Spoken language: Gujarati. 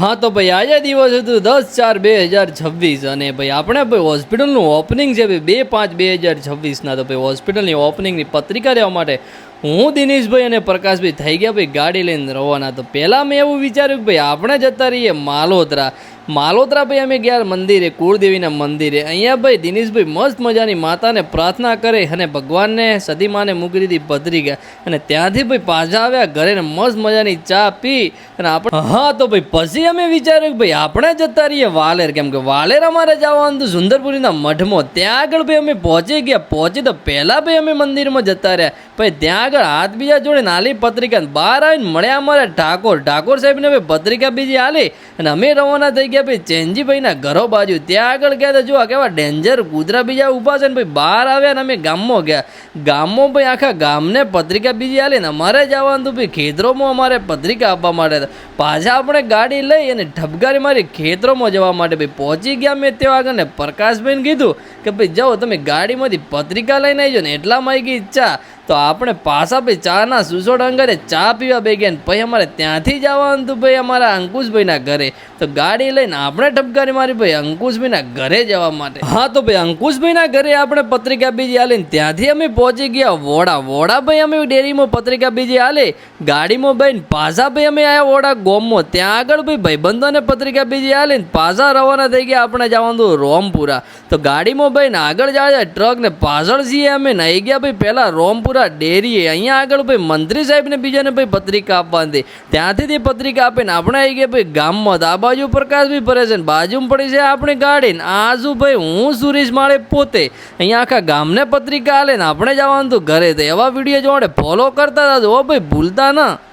हाँ तो भाई आज दिवस હતું 10/4/2026 અને ભાઈ આપણે ભાઈ હોસ્પિટલનું ઓપનિંગ છે ભાઈ 2/5/2026 તો ભાઈ હોસ્પિટલની ઓપનિંગની પત્રિકા લેવા માટે હું દિનેશભાઈ અને પ્રકાશભાઈ થઈ ગયા ભાઈ ગાડી લઈને રવાના. તો પહેલાં મેં એવું વિચાર્યું કે ભાઈ આપણે જતા રહીએ માલોતરા ભાઈ અમે ગયા મંદિરે, કુળદેવીના મંદિરે. અહીંયા ભાઈ દિનેશભાઈ મસ્ત મજાની માતાને પ્રાર્થના કરે અને ભગવાનને સદીમાને મૂકી દીધી પત્રિકા અને ત્યાંથી ભાઈ પાછા આવ્યા ઘરે ને મસ્ત મજાની ચા પી અને આપણે તો ભાઈ પછી અમે વિચાર્યું કે ભાઈ આપણે જતા રહીએ વાલેર, કેમ કે વાલેર અમારે જવાનું હતું સુંદરપુરીના મઠમાં. ત્યાં આગળ ભાઈ અમે પહોંચી તો પહેલાં ભાઈ અમે મંદિરમાં જતા રહ્યા. ભાઈ ત્યાં આગળ હાથ બીજા જોડે નાલી પત્રિકા બહાર આવીને મળ્યા અમારે ઠાકોર સાહેબને ભાઈ પત્રિકા બીજી આલી અને અમે રવાના થઈ ગયા ભાઈ ચેનજીભાઈના ઘરો બાજુ. ત્યાં આગળ ગયા તો જો કેવા ડેન્જર કૂતરા બીજા ઊભા છે ને ભાઈ બહાર આવ્યા ને અમે ગામમાં ગયા. ગામમાં ભાઈ આખા ગામને પત્રિકા બીજી આલી ને અમારે જવાનું હતું ભાઈ ખેતરોમાં અમારે પત્રિકા આપવા માટે. પાછા આપણે ગાડી લઈ અને ઠપકારી મારી ખેતરોમાં જવા માટે ભાઈ પહોંચી ગયા. મેં ત્યાં આગળ ને પ્રકાશભાઈને કીધું કે ભાઈ જાઓ તમે ગાડીમાંથી પત્રિકા લઈને આવજો ને એટલામાં આવી ગઈ ઈચ્છા. તો આપણે પાછા ભાઈ ચાના સુસોડ અંગરે ચા પીવા બે ગયા ને પછી અમારે ત્યાંથી જવાનું હતું ભાઈ અમારા અંકુશભાઈના ઘરે. તો ગાડી લઈને આપણે ઠપકારી મારી ભાઈ અંકુશભાઈના ઘરે જવા માટે. હા તો ભાઈ અંકુશભાઈના ઘરે આપણે પત્રિકા બીજી આલીને ત્યાંથી અમે પહોંચી ગયા વોડા ભાઈ અમે ડેરીમાં પત્રિકા બીજી આલે ગાડીમાં ભાઈ પાછા ભાઈ અમે આવ્યા વોડા ગોમમાં. ત્યાં આગળ ભાઈ ભાઈબંધોને પત્રિકા બીજી આલીને પાછા રવાના થઈ ગયા આપણે જવાનું હતું રોમપુરા. તો ગાડીમાં ભાઈ ને આગળ જાય ટ્રક ને પાછળ છીએ અમે નાઈ ગયા ભાઈ પહેલાં રોમપુરા ડેરીએ. અહીંયા આગળ ભાઈ મંત્રી સાહેબને બીજાને ભાઈ પત્રિકા આપવાની. ત્યાંથી તે પત્રિકા આપીને આપણે આવી ગયા ભાઈ ગામમાં. આ બાજુ પ્રકાશભાઈ ફરે છે ને બાજુમાં પડી છે આપણી ગાડી ને આજુ ભાઈ હું સુરેશ માળે પોતે અહીંયા આખા ગામને પત્રિકા આલે ને આપણે જવાનું હતું ઘરે. તો એવા વિડીયો જોડે ફોલો કરતા હતા હો ભાઈ, ભૂલતા ના.